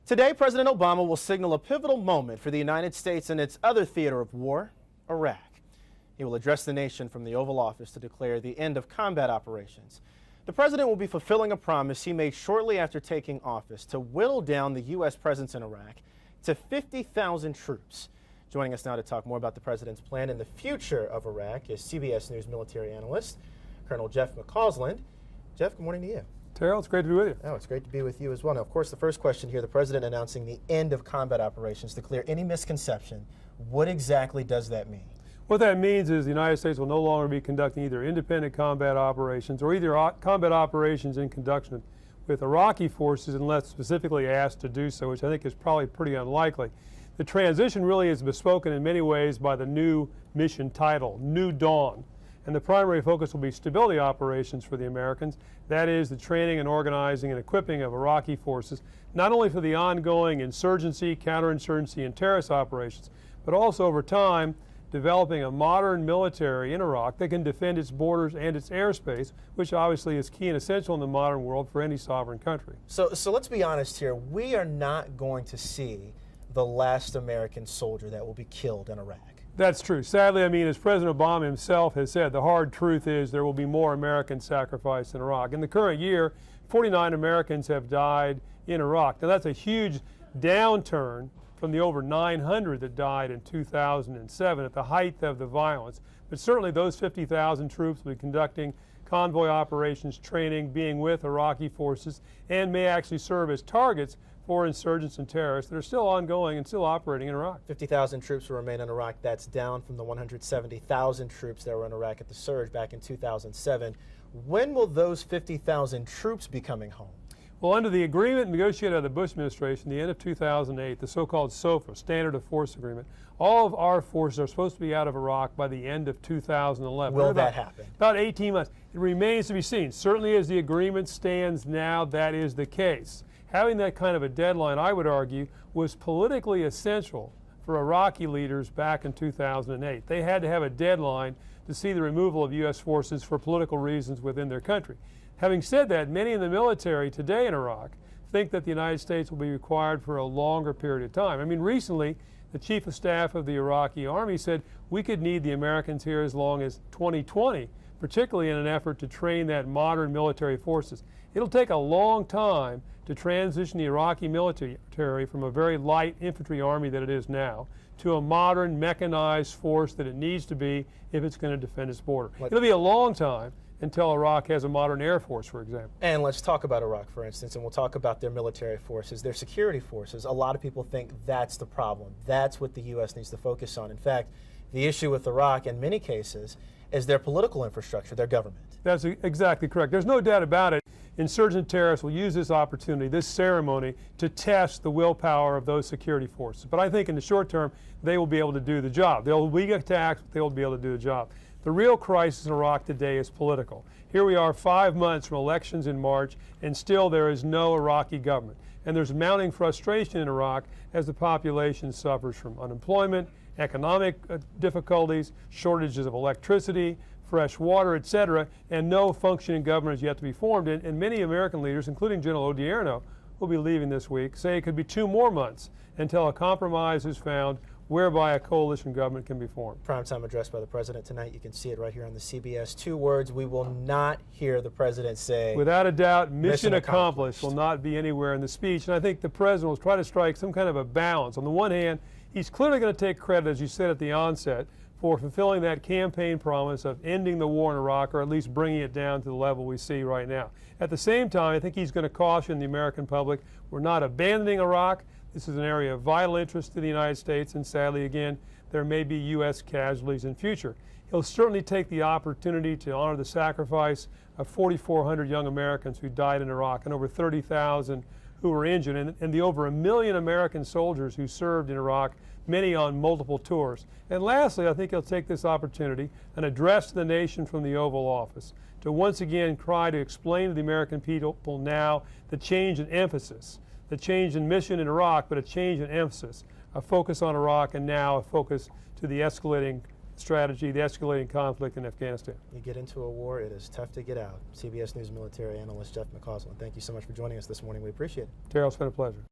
Today, President Obama will signal a pivotal moment for the United States in its other theater of war, Iraq. He will address the nation from the Oval Office to declare the end of combat operations. The president will be fulfilling a promise he made shortly after taking office to whittle down the U.S. presence in Iraq to 50,000 troops. Joining us now to talk more about the president's plan and the future of Iraq is CBS News military analyst, Colonel Jeff McCausland. Jeff, good morning to you. Terrell, it's great to be with you. Oh, it's great to be with you as well. Now, of course, the first question here, the president announcing the end of combat operations. To clear any misconception, what exactly does that mean? What that means is the United States will no longer be conducting either independent combat operations or either combat operations in conjunction with Iraqi forces unless specifically asked to do so, which I think is probably pretty unlikely. The transition really is bespoken in many ways by the new mission title, New Dawn. And the primary focus will be stability operations for the Americans. That is the training and organizing and equipping of Iraqi forces, not only for the ongoing insurgency, counterinsurgency, and terrorist operations, but also over time developing a modern military in Iraq that can defend its borders and its airspace, which obviously is key and essential in the modern world for any sovereign country. So let's be honest here. We are not going to see the last American soldier that will be killed in Iraq. That's true. Sadly, I mean, as President Obama himself has said, the hard truth is there will be more Americans sacrificed in Iraq. In the current year, 49 Americans have died in Iraq. Now, that's a huge downturn from the over 900 that died in 2007 at the height of the violence. But certainly those 50,000 troops will be conducting convoy operations, training, being with Iraqi forces, and may actually serve as targets for insurgents and terrorists that are still ongoing and still operating in Iraq. 50,000 troops will remain in Iraq. That's down from the 170,000 troops that were in Iraq at the surge back in 2007. When will those 50,000 troops be coming home? Well, under the agreement negotiated by the Bush administration, the end of 2008, the so-called SOFA, Standard of Force Agreement, all of our forces are supposed to be out of Iraq by the end of 2011. Will that happen? About 18 months. It remains to be seen. Certainly as the agreement stands now, that is the case. Having that kind of a deadline, I would argue, was politically essential for Iraqi leaders back in 2008. They had to have a deadline to see the removal of U.S. forces for political reasons within their country. Having said that, many in the military today in Iraq think that the United States will be required for a longer period of time. I mean, recently, the Chief of Staff of the Iraqi Army said we could need the Americans here as long as 2020, particularly in an effort to train that modern military forces. It'll take a long time to transition the Iraqi military from a very light infantry army that it is now to a modern mechanized force that it needs to be if it's going to defend its border. It'll be a long time until Iraq has a modern air force, for example. And let's talk about Iraq, for instance, and we'll talk about their military forces, their security forces. A lot of people think that's the problem. That's what the U.S. needs to focus on. In fact, the issue with Iraq in many cases is their political infrastructure, their government. That's exactly correct. There's no doubt about it. Insurgent terrorists will use this opportunity, this ceremony, to test the willpower of those security forces. But I think in the short term, they will be able to do the job. They'll be attacked, but they will be able to do the job. The real crisis in Iraq today is political. Here we are 5 months from elections in March, and still there is no Iraqi government. And there's mounting frustration in Iraq as the population suffers from unemployment, economic difficulties, shortages of electricity, fresh water, etc., and no functioning government is yet to be formed. And many American leaders, including General Odierno, will be leaving this week, say it could be 2 more months until a compromise is found whereby a coalition government can be formed. Primetime address by the president tonight. You can see it right here on the CBS. 2 words we will not hear the president say. Without a doubt, mission accomplished will not be anywhere in the speech. And I think the president will try to strike some kind of a balance. On the one hand, he's clearly going to take credit, as you said at the onset, for fulfilling that campaign promise of ending the war in Iraq, or at least bringing it down to the level we see right now. At the same time, I think he's going to caution the American public, we're not abandoning Iraq. This is an area of vital interest to the United States, and sadly, again, there may be U.S. casualties in future. He'll certainly take the opportunity to honor the sacrifice of 4,400 young Americans who died in Iraq and over 30,000 who were injured, and the over 1 million American soldiers who served in Iraq, many on multiple tours. And lastly, I think he'll take this opportunity and address the nation from the Oval Office to once again try to explain to the American people now the change in emphasis, the change in mission in Iraq, but a change in emphasis, a focus on Iraq, and now a focus to the escalating strategy, the escalating conflict in Afghanistan. You get into a war, it is tough to get out. CBS News military analyst Jeff McCausland, thank you so much for joining us this morning. We appreciate it. Terrell, it's been a pleasure.